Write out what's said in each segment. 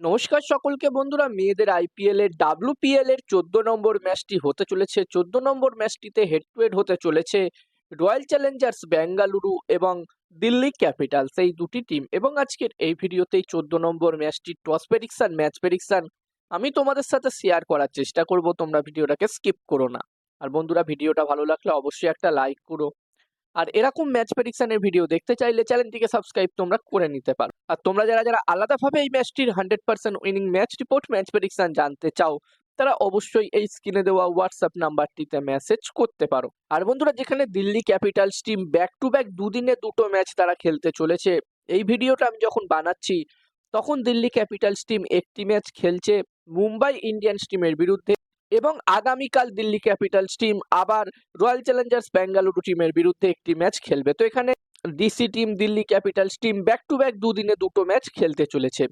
নমস্কার সকলকে বন্ধুরা, মেয়েদের আইপিএল এর ডাব্লিউপিএল এর 14 নম্বর ম্যাচটি হতে চলেছে। 14 নম্বর ম্যাচটিতে হেড টু হেড হতে চলেছে রয়্যাল চ্যালেঞ্জার্স বেঙ্গালুরু এবং দিল্লি ক্যাপিটালস, এই দুটি টিম। এবং আজকের এই ভিডিওতেই 14 নম্বর ম্যাচটি টস প্রেডিকশন, ম্যাচ প্রেডিকশন আমি তোমাদের সাথে শেয়ার করার চেষ্টা করব। তোমরা ভিডিওটাকে স্কিপ করো না। আর বন্ধুরা, ভিডিওটা ভালো লাগলে অবশ্যই একটা লাইক করো। আর এরকম ম্যাচ প্রেডিকশনের ভিডিও দেখতে চাইলে চ্যানেলটিকে সাবস্ক্রাইব তোমরা করে নিতে পারো। আর তোমরা যারা যারা আলাদাভাবে এই ম্যাচটির 100% winning match report, match prediction জানতে চাও, তারা অবশ্যই এই স্ক্রিনে দেওয়া হোয়াটসঅ্যাপ নাম্বারটিতে মেসেজ করতে পারো। আর বন্ধুরা, যেখানে Delhi Capitals team back to back দুদিনে দুটো ম্যাচ তারা খেলতে চলেছে, এই ভিডিওটা আমি যখন বানাচ্ছি তখন দিল্লি ক্যাপিটালস টিম একটি ম্যাচ খেলছে মুম্বাই ইন্ডিয়ান্স টিমের বিরুদ্ধে, এবং আগামীকাল দিল্লি ক্যাপিটালস টিম আবার রয়্যাল চ্যালেঞ্জার্স বেঙ্গালুরু টিমের বিরুদ্ধে একটি ম্যাচ খেলবে। তো এখানে DC team, Delhi Capitals team back to back দুদিনে দুটো ম্যাচ খেলতে চলেছে।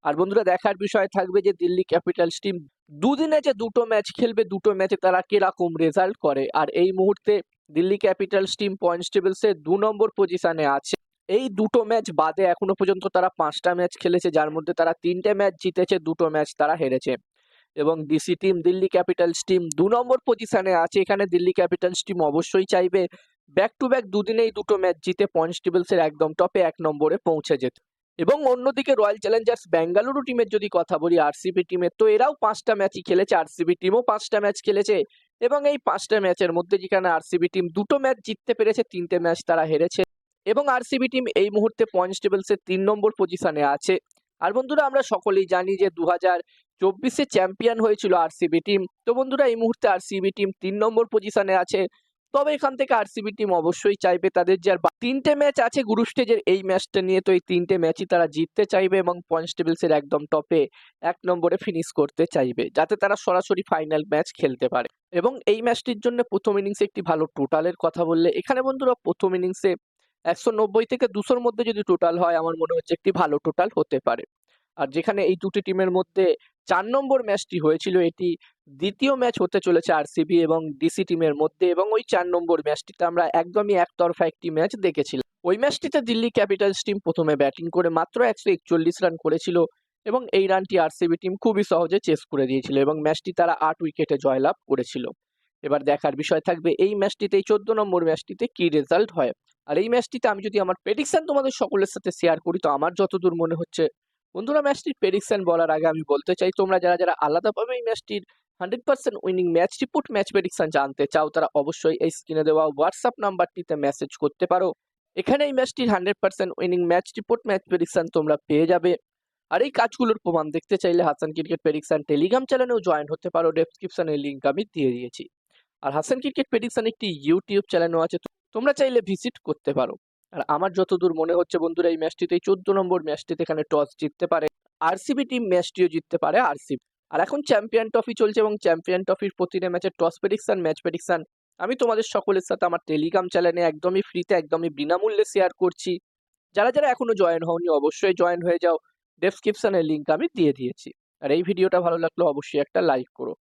আর বন্ধুরা, দেখার বিষয় থাকবে যে দিল্লি ক্যাপিটালস টিম দুদিনে যে দুটো ম্যাচ খেলবে, দুটো ম্যাচে তারা কিরকম রেজাল্ট করে। আর এই মুহূর্তে দিল্লি ক্যাপিটালস টিম পয়েন্টস টেবিলসে 2 নম্বর পজিশনে আছে। এই দুটো ম্যাচ বাদে এখনো পর্যন্ত তারা 5টা ম্যাচ খেলেছে, যার মধ্যে তারা 3টে ম্যাচ জিতেছে, 2টো ম্যাচ তারা হেরেছে। এবং DC team, Delhi Capitals team 2 নম্বর পজিশনে আছে। এখানে দিল্লি ক্যাপিটালস টিম অবশ্যই চাইবে ব্যাক টু ব্যাক দুদিনেই দুটো ম্যাচ জিতে পয়েন্টস টেবিলসের একদম টপে 1 নম্বরে পৌঁছে যেতে। এবং অন্যদিকে রয়্যাল চ্যালেঞ্জার্স বেঙ্গালুরু টিমের যদি কথা বলি, আরসিবি টিমের, তো এরাও 5টা ম্যাচই খেলেছে, আরসিবি টিমও 5টা ম্যাচ খেলেছে। এবং এই 5টা ম্যাচের মধ্যে যেখানে আরসিবি টিম দুটো ম্যাচ জিততে পেরেছে, 3টে ম্যাচ তারা হেরেছে। এবং আরসিবি টিম এই মুহূর্তে পয়েন্টস টেবিলসের 3 নম্বর পজিশনে আছে। আর বন্ধুরা, আমরা সকলেই জানি যে 2024-এ চ্যাম্পিয়ন হয়েছিল আরসিবি টিম। তো বন্ধুরা, এই মুহূর্তে আরসিবি টিম 3 নম্বর পজিশনে আছে। তবে এখান থেকে আরসিবি টিম অবশ্যই চাইবে তাদের যে আর 3টে ম্যাচ আছে গ্রুপ স্টেজের, এই ম্যাচটা নিয়ে, তো এই 3টে ম্যাচই তারা জিততে চাইবে এবং পয়েন্টস টেবিলসের একদম টপে 1 নম্বরে ফিনিশ করতে চাইবে, যাতে তারা সরাসরি ফাইনাল ম্যাচ খেলতে পারে। এবং এই ম্যাচটির জন্য প্রথম ইনিংসে একটি ভালো টোটালের কথা বললে, এখানে বন্ধুরা প্রথম ইনিংসে 190 থেকে 200-র মধ্যে যদি টোটাল হয়, আমার মনে হচ্ছে একটি ভালো টোটাল হতে পারে। আর যেখানে এই দুটি টিমের মধ্যে 4 নম্বর ম্যাচটি হয়েছিল, এটি দ্বিতীয় ম্যাচ হতে চলেছে আরসিবি এবং ডিসি টিমের মধ্যে। এবং ওই 4 নম্বর ম্যাচটিতে আমরা একদমই একতরফা একটি ম্যাচ দেখেছিলাম। ওই ম্যাচটিতে দিল্লি ক্যাপিটালস টিম প্রথমে ব্যাটিং করে মাত্র 141 রান করেছিল, এবং এই রানটি আরসিবি টিম খুবই সহজে চেস করে দিয়েছিল এবং ম্যাচটি তারা 8 উইকেটে জয়লাভ করেছিল। এবার দেখার বিষয় থাকবে এই ম্যাচটিতে, এই 14 নম্বর ম্যাচটিতে কি রেজাল্ট হয়। আর এই ম্যাচটিতে আমি যদি আমার প্রেডিকশন তোমাদের সকলের সাথে শেয়ার করি, তো আমার যতদূর মনে হচ্ছে, বন্ধুরা, ম্যাচটির প্রেডিকশন বলার আগে আমি বলতে চাই, তোমরা যারা যারা আলাদাভাবে এই ম্যাচটির 100% winning match report, match prediction জানতে চাও, তারা অবশ্যই এই স্ক্রিনে দেওয়া হোয়াটসঅ্যাপ নাম্বারটিতে মেসেজ করতে পারো। এখানে এই ম্যাচটির 100% winning match report, match prediction তোমরা পেয়ে যাবে। আর এই কাজগুলোর প্রমাণ দেখতে চাইলে হাসান ক্রিকেট প্রেডিকশন টেলিগ্রাম চ্যানেলেও জয়েন হতে পারো, ডেসক্রিপশনের লিঙ্ক আমি দিয়ে দিয়েছি। আর হাসান ক্রিকেট প্রেডিকশন একটি ইউটিউব চ্যানেলও আছে, তোমরা চাইলে ভিজিট করতে পারো। আর আমার যতদূর মনে হচ্ছে বন্ধুরা, এই ম্যাচটিতে, এই 14 নম্বর ম্যাচটিতে এখানে টস জিততে পারে আরসিবি টিম, ম্যাচটিও জিততে পারে আরসিবি। আর এখন চ্যাম্পিয়ন ট্রফি চলছে এবং চ্যাম্পিয়ন ট্রফির প্রতিটা ম্যাচের টস প্রেডিকশন, ম্যাচ প্রেডিকশন আমি তোমাদের সকলের সাথে আমার টেলিগ্রাম চ্যানেলে একদমই ফ্রিতে, একদমই বিনামূল্যে শেয়ার করছি। যারা যারা এখনো জয়েন হওনি, অবশ্যই জয়েন হয়ে যাও, ডেসক্রিপশনের লিঙ্ক আমি দিয়ে দিয়েছি। আর এই ভিডিওটা ভালো লাগলো অবশ্যই একটা লাইক করো।